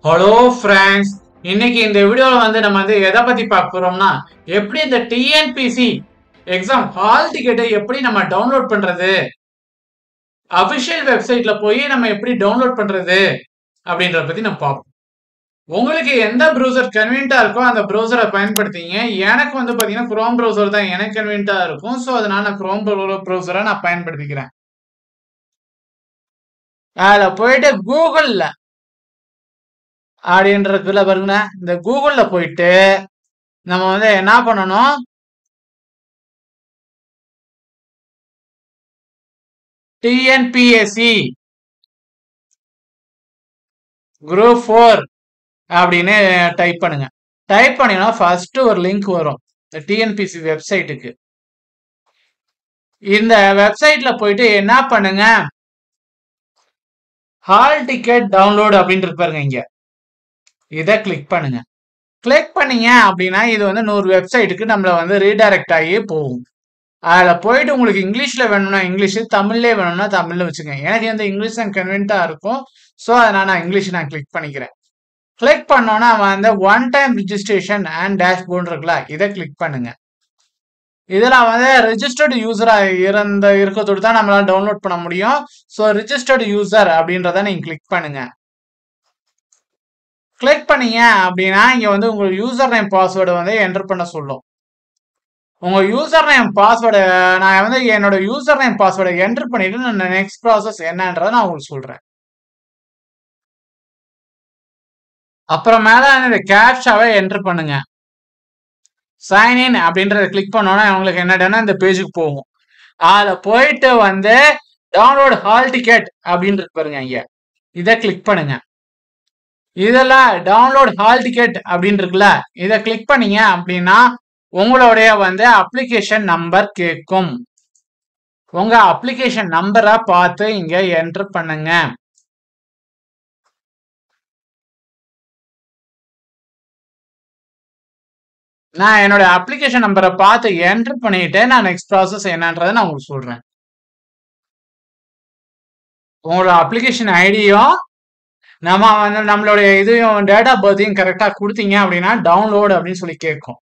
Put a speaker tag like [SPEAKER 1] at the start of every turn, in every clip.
[SPEAKER 1] Hello friends, இன்னைக்கு இந்த வீடியோல நம்ம எதை பத்தி பார்க்க போறோம்னா, எப்படி இந்த டிஎன்பிசி எக்ஸாம் ஹால் டிக்கெட்டை எப்படி நம்ம டவுன்லோட் பண்றது, அபிஷியல் வெப்சைட்ல போய் நம்ம எப்படி டவுன்லோட் பண்றது அப்படின்றத பத்தி நம்ம பார்ப்போம். உங்களுக்கு எந்த ப்ரௌசர் கன்வீனியன்ட்டா இருக்கோ அந்த ப்ரௌசரை பயன்படுத்திங்க. எனக்கு பாத்தீங்கன்னா குரோம் ப்ரௌசர் தான் எனக்கு கன்வீனியன்ட்டா இருக்கும். ஸோ அதனால நான் குரோம் ப்ரௌசரை நான் பயன்படுத்திக்கிறேன். அதில் போயிட்டு கூகுள்ல அப்படின்றதுக்குள்ள பாருங்க, இந்த கூகுள்ல போயிட்டு நம்ம என்ன பண்ணணும், டிஎன்பிஎஸ்சி குரூப் 4 அப்படின்னு டைப் பண்ணுங்க. டைப் பண்ணீங்கன்னா ஃபர்ஸ்ட் ஒரு லிங்க் வரும் இந்த டிஎன்பிஎஸ்சி வெப்சைட்டுக்கு. இந்த வெப்சைட்ல போயிட்டு என்ன பண்ணுங்க, ஹால் டிக்கெட் டவுன்லோட் அப்படின்னு பாருங்க, இங்க இதை கிளிக் பண்ணுங்க. கிளிக் பண்ணீங்க அப்படின்னா இது 100 வெப்சைட்டுக்கு நம்மள ரீடைரக்ட் ஆகி போகும். அதில் போயிட்டு உங்களுக்கு இங்கிலீஷ்ல வேணும்னா இங்கிலீஷ், தமிழ்லேயே வேணும்னா தமிழ்ல வச்சுக்கோங்க. எனக்கு இங்கிலீஷ் தான் கன்வீனியன்ட்டா இருக்கும். ஸோ அதனால நான் இங்கிலீஷ் கிளிக் பண்ணிக்கிறேன். கிளிக் பண்ணோன்னா one time registration and dashboard இருக்குல்ல, இதை கிளிக் பண்ணுங்க. இதில் ரெஜிஸ்டர்டு யூசரா இருக்கிறதோடு தான் நம்மளால டவுன்லோட் பண்ண முடியும். ஸோ ரிஜிஸ்டர்டு யூசர் அப்படின்றத நீங்க கிளிக் பண்ணுங்க. கிளிக் பண்ணீங்க அப்படின்னா இங்க உங்க யூசர் நேம் பாஸ்வேர்டு என்டர் பண்ண சொல்லும். உங்க யூசர் நேம் பாஸ்வேர்டு நான் என்னோட யூசர் நேம் பாஸ்வேர்டை என்டர் பண்ணிட்டு நான் நெக்ஸ்ட் ப்ராசஸ் என்னன்றதை நான் உங்களுக்கு சொல்றேன். அப்புறம் மேல இந்த கேப்சாவை என்டர் பண்ணுங்க. சைன் இன் அப்படின்றத கிளிக் பண்ணோன்னா உங்களுக்கு என்னடனா இந்த பேஜுக்கு போகும். அதில் போயிட்டு டவுன்லோட் ஹால் டிக்கெட் அப்படின்றது பாருங்க, இங்க இதை கிளிக் பண்ணுங்க. இதெல்லாம் டவுன்லோட் ஹால் டிக்கெட் அப்படின்னு இருக்குல்ல, இதை கிளிக் பண்ணீங்க அப்படின்னா உங்களுடைய அப்ளிகேஷன் நம்பர் கேட்கும். உங்க அப்ளிகேஷன் நம்பரை பார்த்து இங்க என்டர் பண்ணுங்க. நான் என்னோட அப்ளிகேஷன் நம்பரை பார்த்து என்டர் பண்ணிட்டு நான் நெக்ஸ்ட் ப்ராசஸ் என்னன்றதை நான் உங்களுக்கு சொல்றேன். உங்களோட அப்ளிகேஷன் ஐடியும் நம்மளுடைய இதையும் டேட் ஆஃப் பர்த்தையும் கரெக்டா கொடுத்தீங்க அப்படின்னா டவுன்லோட் அப்படின்னு சொல்லி கேட்கும்.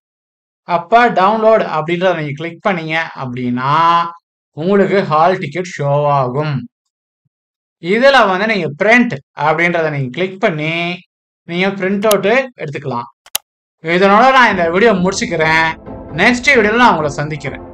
[SPEAKER 1] அப்ப டவுன்லோட் அப்படின்றத நீங்க கிளிக் பண்ணீங்க அப்படின்னா உங்களுக்கு ஹால் டிக்கெட் ஷோ ஆகும். இதுல நீங்க பிரிண்ட் அப்படின்றத நீங்க கிளிக் பண்ணி நீங்க பிரிண்ட் அவுட் எடுத்துக்கலாம். இதனால நான் இந்த வீடியோ முடிச்சுக்கிறேன். நெக்ஸ்ட் வீடியோல நான் உங்களை சந்திக்கிறேன்.